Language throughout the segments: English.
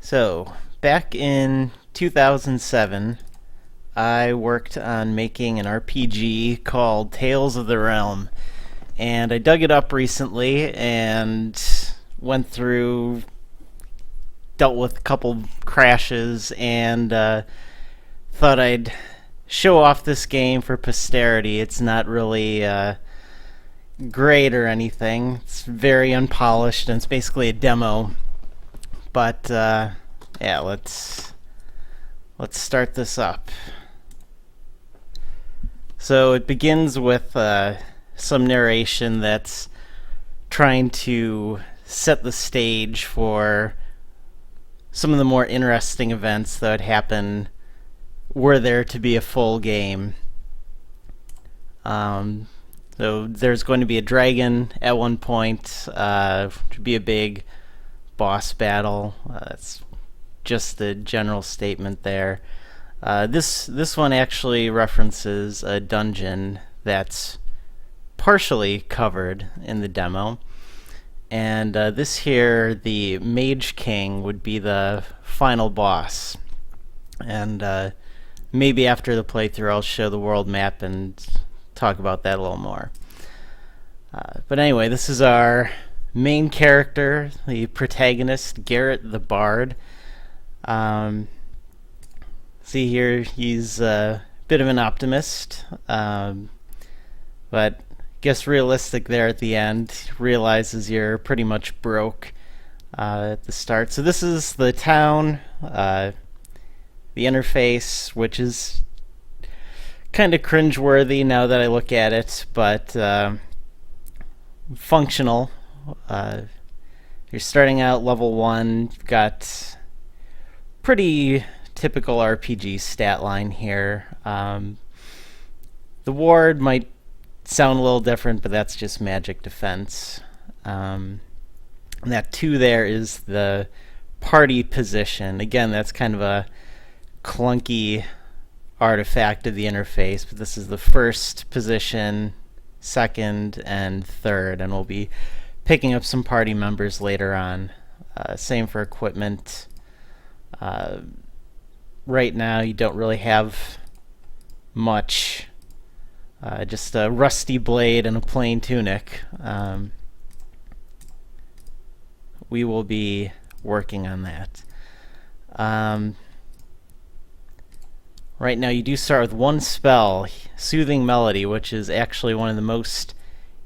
So, back in 2007, I worked on making an RPG called Tales of the Realm. And I dug it up recently and went through, dealt with a couple crashes, and thought I'd show off this game for posterity. It's not really great or anything. It's very unpolished, and it's basically a demo. But yeah, let's start this up. So it begins with some narration that's trying to set the stage for some of the more interesting events that would happen were there to be a full game. So there's going to be a dragon at one point, which would be a big boss battle. That's just the general statement there. This one actually references a dungeon that's partially covered in the demo. And this here, the Mage King, would be the final boss. And maybe after the playthrough I'll show the world map and talk about that a little more. But anyway, this is our main character, the protagonist, Garrett the Bard. See here, he's a bit of an optimist, but I guess realistic there at the end. Realizes you're pretty much broke at the start. So this is the town, the interface, which is kind of cringeworthy now that I look at it, but functional. You're starting out level 1. You've got pretty typical RPG stat line here. The ward might sound a little different, but that's just magic defense. And that 2 there is the party position. Again, that's kind of a clunky artifact of the interface, but this is the first position, second, and third, and we'll be picking up some party members later on. Same for equipment. Right now you don't really have much, just a rusty blade and a plain tunic. We will be working on that. Right now you do start with one spell, Soothing Melody, which is actually one of the most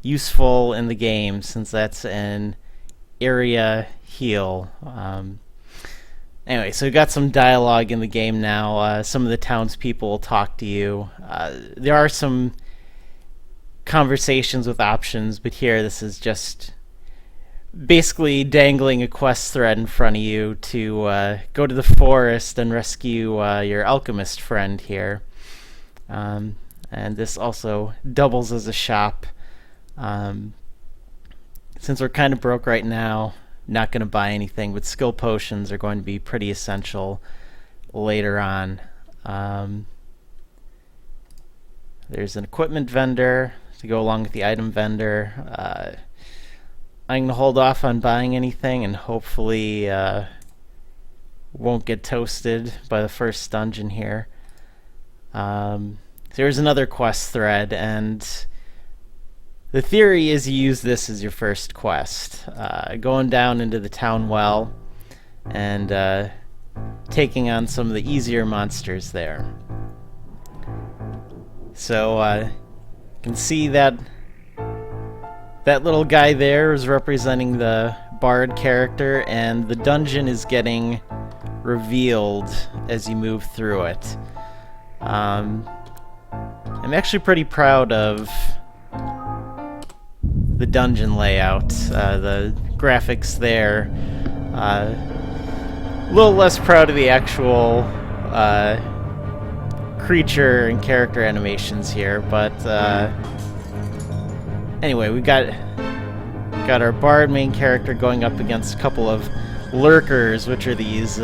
useful in the game since that's an area heal. Anyway, so we've got some dialogue in the game now. Some of the townspeople will talk to you. There are some conversations with options, but here this is just basically dangling a quest thread in front of you to go to the forest and rescue your alchemist friend here. And this also doubles as a shop. Since we're kind of broke right now, not going to buy anything, but skill potions are going to be pretty essential later on. There's an equipment vendor to go along with the item vendor. I'm going to hold off on buying anything and hopefully won't get toasted by the first dungeon here. There's another quest thread, and the theory is you use this as your first quest. Going down into the town well and taking on some of the easier monsters there. So you can see that little guy there is representing the Bard character, and the dungeon is getting revealed as you move through it. I'm actually pretty proud of the dungeon layout, the graphics there. A little less proud of the actual creature and character animations here, but anyway, we got our Bard main character going up against a couple of lurkers, which are these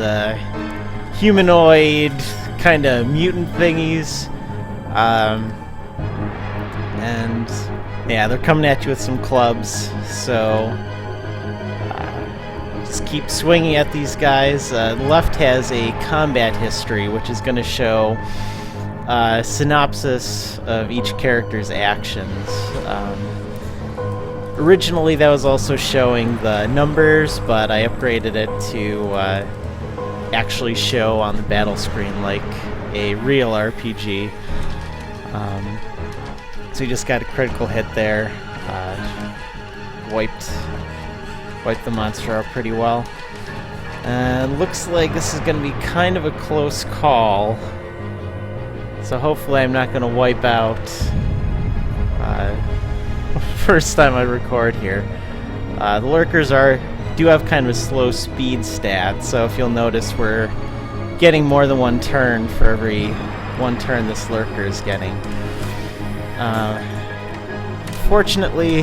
humanoid kind of mutant thingies. And yeah, they're coming at you with some clubs, so just keep swinging at these guys. The left has a combat history, which is going to show a synopsis of each character's actions. Originally, that was also showing the numbers, but I upgraded it to actually show on the battle screen like a real RPG. So you just got a critical hit there. Wiped the monster out pretty well. And looks like this is going to be kind of a close call. So hopefully I'm not going to wipe out first time I record here. The lurkers do have kind of a slow speed stat, so if you'll notice we're getting more than one turn for every one turn this lurker is getting. Fortunately,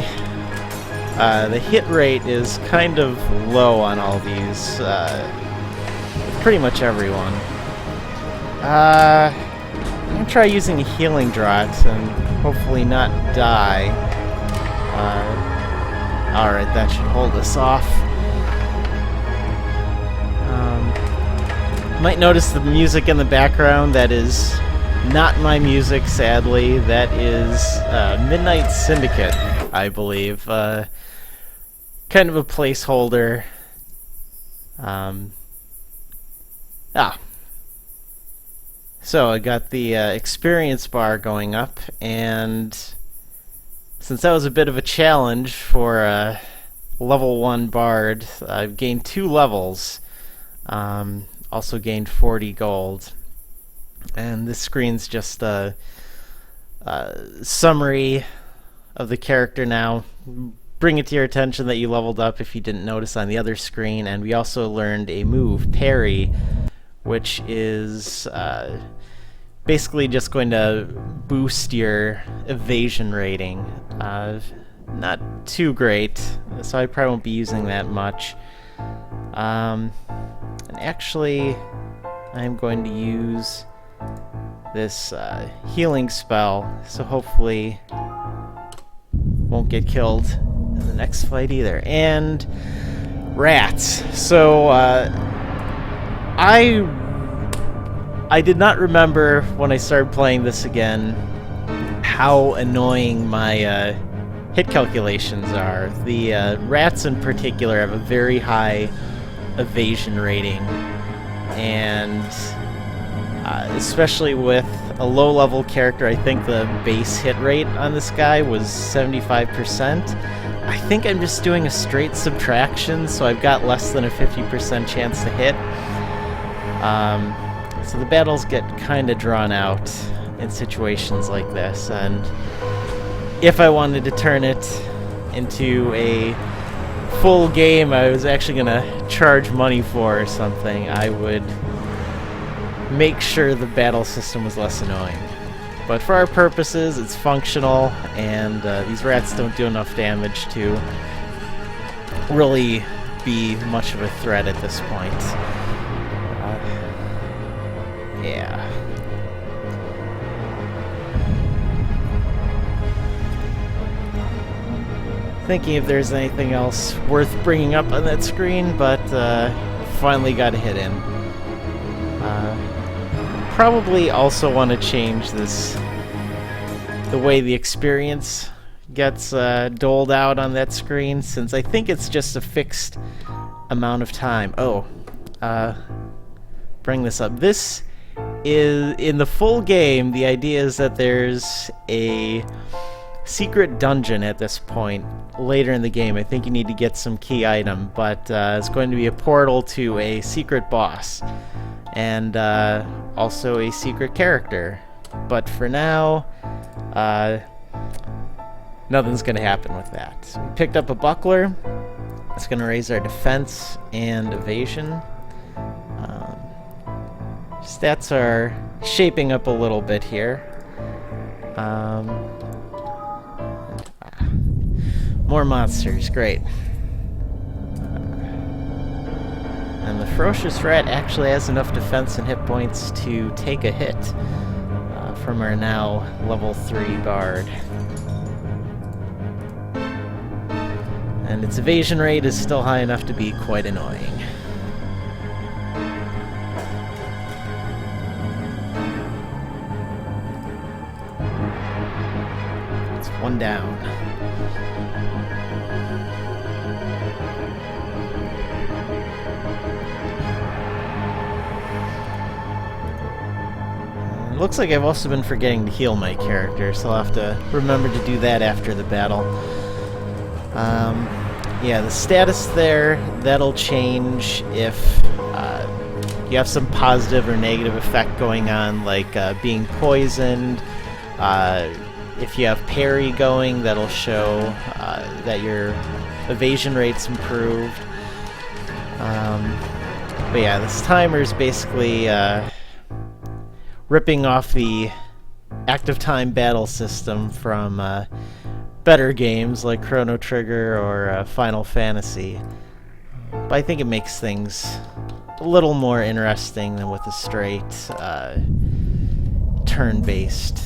the hit rate is kind of low on all these, pretty much everyone. I'm going to try using a healing draught and hopefully not die. Alright, that should hold us off. Might notice the music in the background. That is not my music, sadly. That is Midnight Syndicate, I believe. Kind of a placeholder. So I got the experience bar going up, and since that was a bit of a challenge for a level 1 bard, I've gained 2 levels. Also gained 40 gold. And this screen's just a summary of the character now. Bring it to your attention that you leveled up if you didn't notice on the other screen. And we also learned a move, Parry, which is basically just going to boost your evasion rating. Not too great, so I probably won't be using that much. And actually, I'm going to use this healing spell, so hopefully won't get killed in the next fight either. And rats. So I did not remember when I started playing this again how annoying my hit calculations are. The rats in particular have a very high evasion rating, and especially with a low-level character, I think the base hit rate on this guy was 75%. I think I'm just doing a straight subtraction, so I've got less than a 50% chance to hit. So the battles get kind of drawn out in situations like this, and if I wanted to turn it into a full game I was actually going to charge money for or something, I would make sure the battle system was less annoying. But for our purposes, it's functional, and these rats don't do enough damage to really be much of a threat at this point. Yeah. Thinking if there's anything else worth bringing up on that screen, but finally got a hit in. Probably also want to change the way the experience gets doled out on that screen, since I think it's just a fixed amount of time. Bring this up. This is, in the full game, the idea is that there's a secret dungeon at this point later in the game. I think you need to get some key item, but it's going to be a portal to a secret boss, and also a secret character. But for now, nothing's going to happen with that. So we picked up a buckler. It's going to raise our defense and evasion. Stats are shaping up a little bit here. More monsters, great. And the ferocious rat actually has enough defense and hit points to take a hit from our now level 3 bard. And its evasion rate is still high enough to be quite annoying. It's one down. It looks like I've also been forgetting to heal my character, so I'll have to remember to do that after the battle. Yeah, the status there, that'll change if you have some positive or negative effect going on, like being poisoned. If you have parry going, that'll show that your evasion rate's improved. But yeah, this timer is basically ripping off the active time battle system from better games like Chrono Trigger or Final Fantasy. But I think it makes things a little more interesting than with a straight turn-based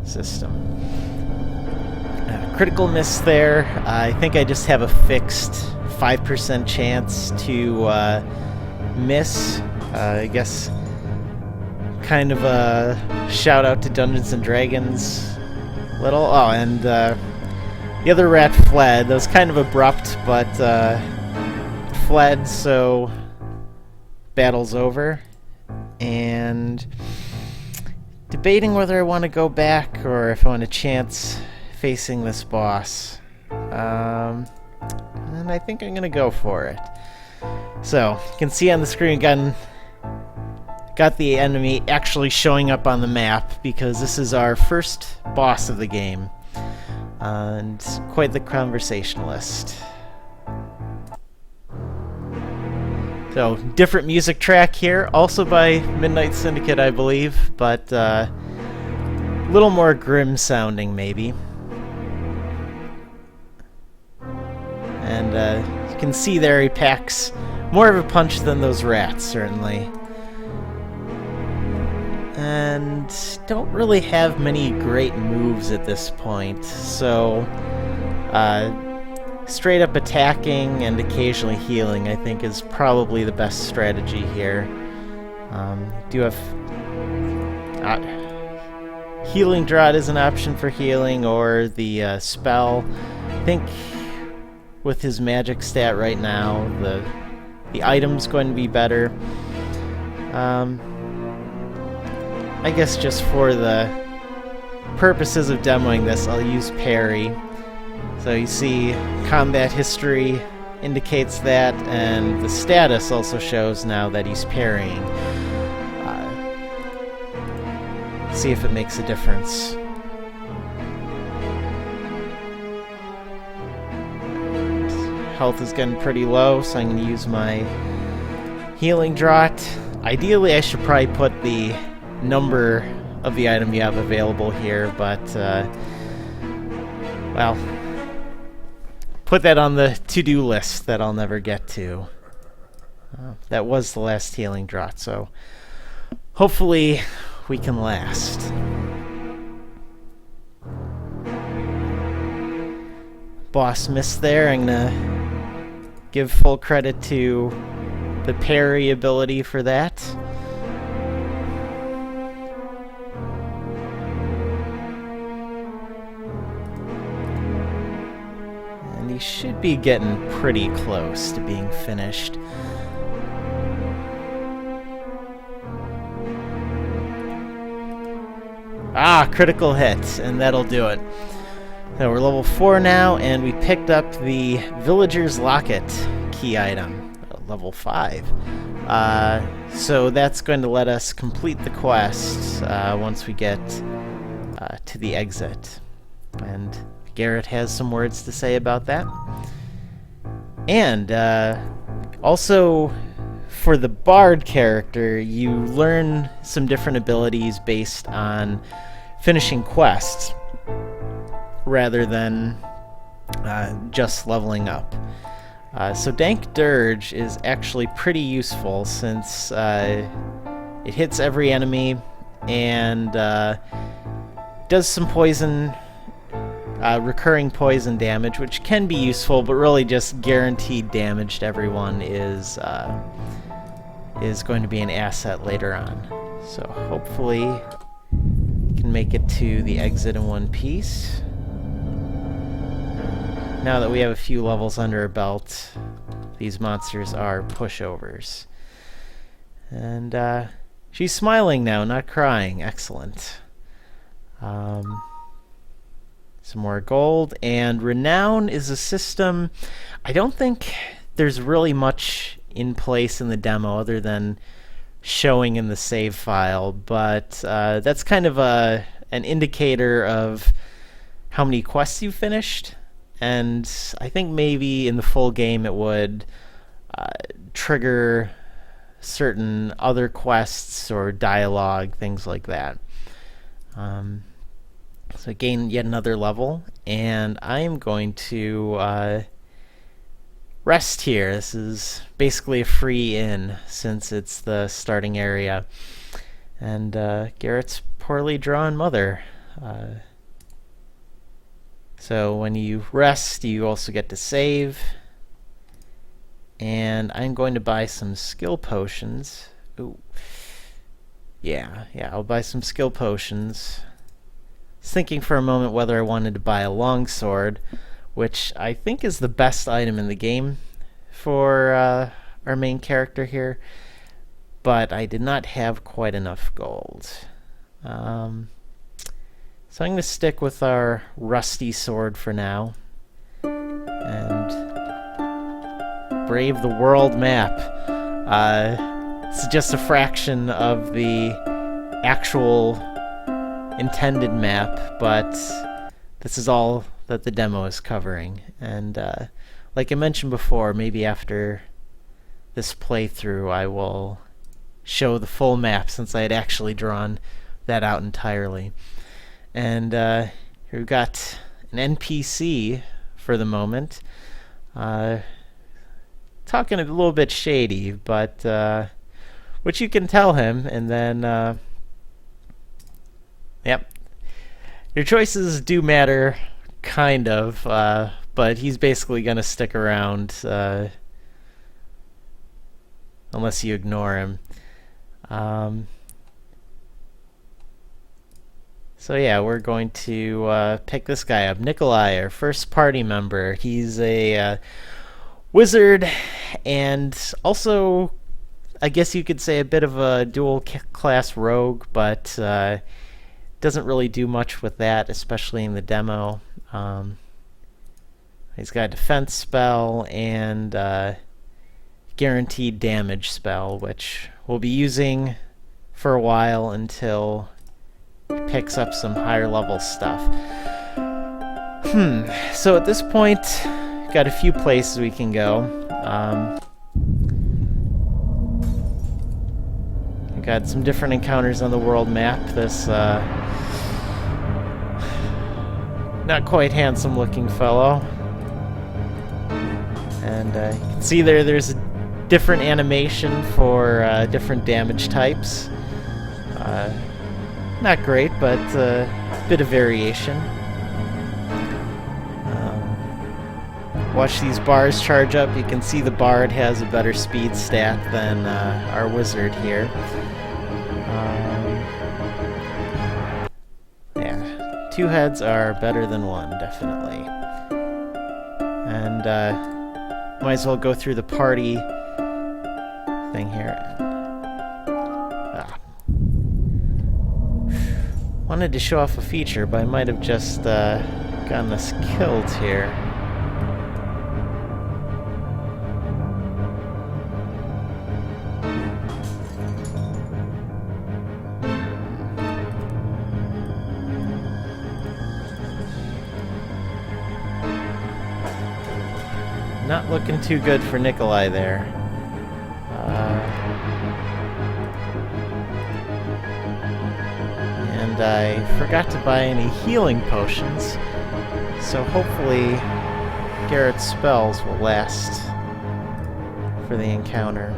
system. Critical miss there. I think I just have a fixed 5% chance to miss. I guess kind of a shout out to Dungeons and Dragons little. Oh, and the other rat fled. That was kind of abrupt, but fled, so battle's over. And debating whether I want to go back or if I want a chance facing this boss. And I think I'm going to go for it. So, you can see on the screen again, got the enemy actually showing up on the map because this is our first boss of the game. And quite the conversationalist. So, different music track here, also by Midnight Syndicate, I believe, but a little more grim sounding, maybe. And you can see there he packs more of a punch than those rats, certainly. And don't really have many great moves at this point, so straight up attacking and occasionally healing, I think, is probably the best strategy here. Do have Healing Draught is an option for healing, or the spell. I think with his magic stat right now, the item's going to be better. I guess just for the purposes of demoing this, I'll use parry. So you see combat history indicates that, and the status also shows now that he's parrying. See if it makes a difference. Health is getting pretty low, so I'm going to use my Healing Draught. Ideally, I should probably put the number of the item you have available here, but well, put that on the to-do list that I'll never get to. That was the last Healing Draught, so hopefully we can last. Boss missed there. I'm gonna give full credit to the parry ability for that. Should be getting pretty close to being finished. Critical hit, and that'll do it. So we're level 4 now, and we picked up the Villager's Locket key item, level 5. So that's going to let us complete the quest once we get to the exit. And Garrett has some words to say about that. And also, for the Bard character, you learn some different abilities based on finishing quests rather than just leveling up. So Dank Dirge is actually pretty useful since it hits every enemy and does some poison recurring poison damage, which can be useful, but really just guaranteed damage to everyone is going to be an asset later on. So hopefully we can make it to the exit in one piece. Now that we have a few levels under our belt, these monsters are pushovers. And she's smiling now, not crying. Excellent. Some more gold. And Renown is a system... I don't think there's really much in place in the demo other than showing in the save file, but that's kind of an indicator of how many quests you finished. And I think maybe in the full game it would trigger certain other quests or dialogue, things like that. So gain yet another level, and I am going to rest here. This is basically a free inn since it's the starting area. And Garrett's poorly drawn mother. So when you rest, you also get to save. And I'm going to buy some skill potions. Ooh. Yeah, I'll buy some skill potions. I was thinking for a moment whether I wanted to buy a longsword, which I think is the best item in the game for our main character here, but I did not have quite enough gold. So I'm going to stick with our rusty sword for now and brave the world map. It's just a fraction of the actual intended map, but this is all that the demo is covering. And like I mentioned before, maybe after this playthrough I will show the full map since I had actually drawn that out entirely. And here we've got an NPC for the moment. Talking a little bit shady, but which you can tell him, and then yep. Your choices do matter, kind of, but he's basically going to stick around unless you ignore him. So yeah, we're going to pick this guy up. Nikolai, our first party member. He's a wizard and also, I guess you could say, a bit of a dual-class rogue, but doesn't really do much with that, especially in the demo. He's got a defense spell and guaranteed damage spell, which we'll be using for a while until he picks up some higher level stuff. So at this point, got a few places we can go. We've got some different encounters on the world map. This not quite handsome looking fellow. And you can see there's a different animation for different damage types. Not great, but a bit of variation. Watch these bars charge up. You can see the bard has a better speed stat than our wizard here. Yeah, two heads are better than one, definitely. And might as well go through the party thing here. Wanted to show off a feature, but I might have just gotten us killed here. Not looking too good for Nikolai there. And I forgot to buy any healing potions, so hopefully Garrett's spells will last for the encounter.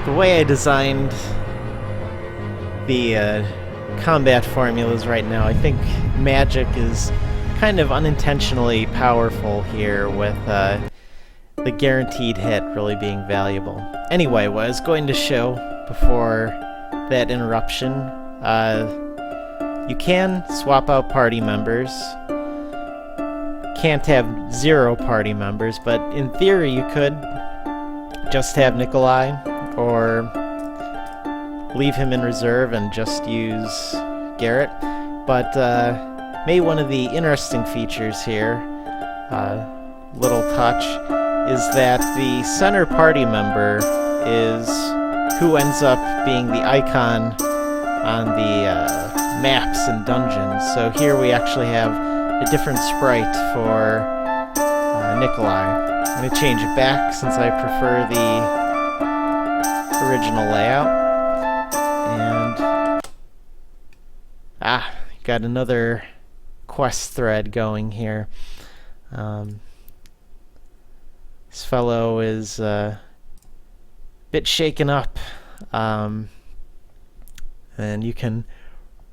The way I designed the combat formulas right now, I think magic is kind of unintentionally powerful here, with the guaranteed hit really being valuable. Anyway, what I was going to show before that interruption, you can swap out party members. Can't have 0 party members, but in theory you could just have Nikolai, or leave him in reserve and just use Garrett. But maybe one of the interesting features here, little touch, is that the center party member is who ends up being the icon on the maps and dungeons. So here we actually have a different sprite for Nikolai. I'm going to change it back since I prefer the original layout. And got another quest thread going here. This fellow is a bit shaken up, and you can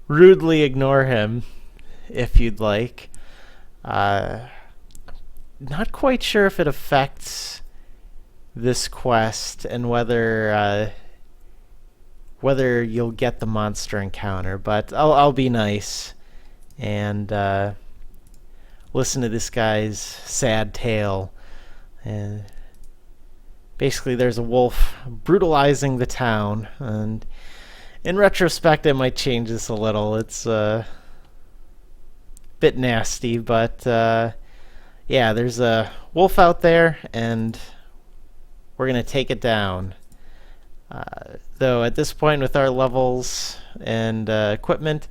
rudely ignore him if you'd like. Not quite sure if it affects this quest and whether you'll get the monster encounter, but I'll be nice and listen to this guy's sad tale. And basically there's a wolf brutalizing the town, and in retrospect I might change this a little. It's a bit nasty, but yeah, there's a wolf out there and we're gonna take it down. Though at this point with our levels and equipment,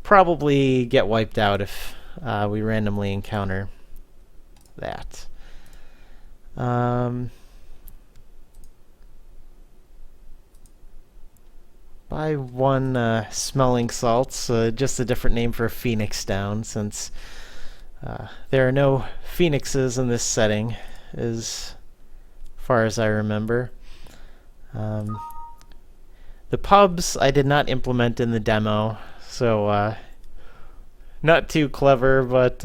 probably get wiped out if we randomly encounter that. Buy 1 smelling salts, just a different name for Phoenix Down, since there are no phoenixes in this setting, as far as I remember. The pubs I did not implement in the demo, so not too clever, but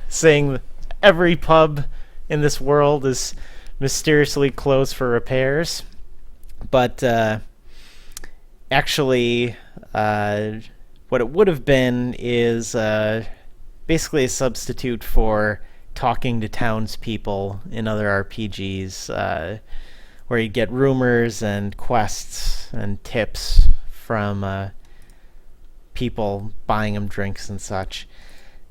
saying every pub in this world is mysteriously closed for repairs. But actually, what it would have been is basically a substitute for talking to townspeople in other RPGs, where you get rumors and quests and tips from people buying them drinks and such.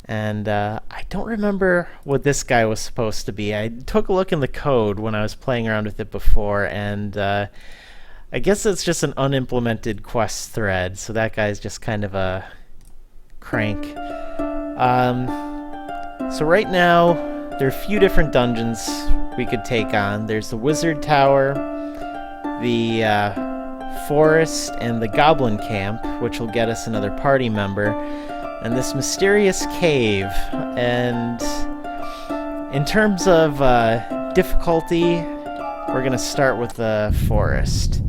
And I don't remember what this guy was supposed to be. I took a look in the code when I was playing around with it before, and I guess it's just an unimplemented quest thread, so that guy's just kind of a crank. So right now, there are a few different dungeons we could take on. There's the Wizard Tower, the Forest, and the Goblin Camp, which will get us another party member, and this mysterious cave. And in terms of difficulty, we're going to start with the Forest.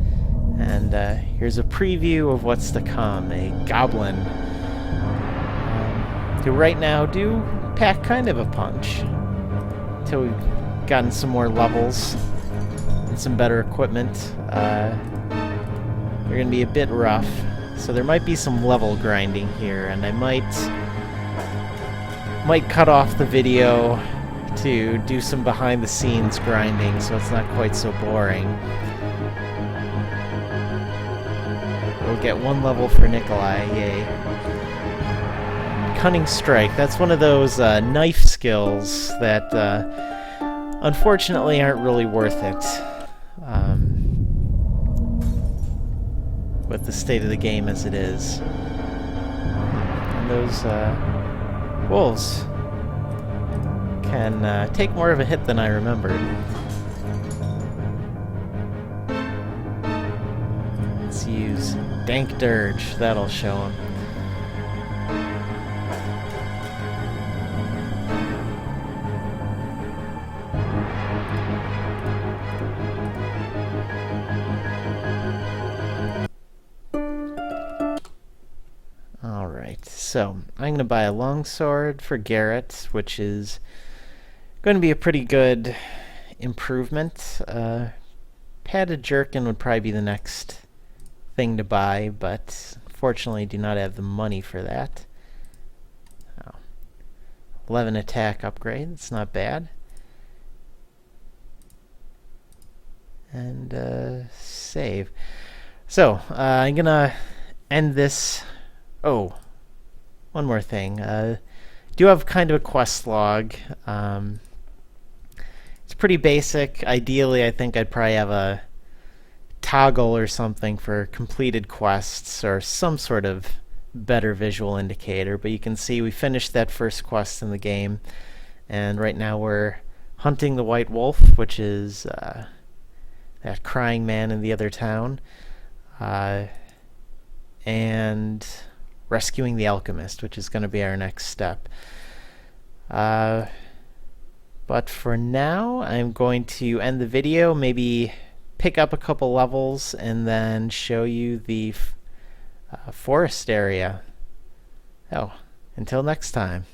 And here's a preview of what's to come. A goblin who right now do pack kind of a punch until we've gotten some more levels and some better equipment. They're going to be a bit rough, so there might be some level grinding here, and I might cut off the video to do some behind-the-scenes grinding so it's not quite so boring. We'll get 1 level for Nikolai, yay. Cunning Strike, that's one of those knife skills that unfortunately aren't really worth it with the state of the game as it is. And those wolves can take more of a hit than I remembered. Let's use Dank Dirge, that'll show him. So I'm going to buy a longsword for Garrett, which is going to be a pretty good improvement. Padded jerkin would probably be the next thing to buy, but fortunately do not have the money for that. 11 attack upgrade, it's not bad. And save. So I'm gonna end this. Oh, one more thing. Do have kind of a quest log. It's pretty basic. Ideally, I think I'd probably have a toggle or something for completed quests or some sort of better visual indicator. But you can see we finished that first quest in the game, and right now we're hunting the White Wolf, which is that crying man in the other town, and rescuing the alchemist, which is going to be our next step. But for now, I'm going to end the video, maybe pick up a couple levels, and then show you the forest area. Oh, until next time.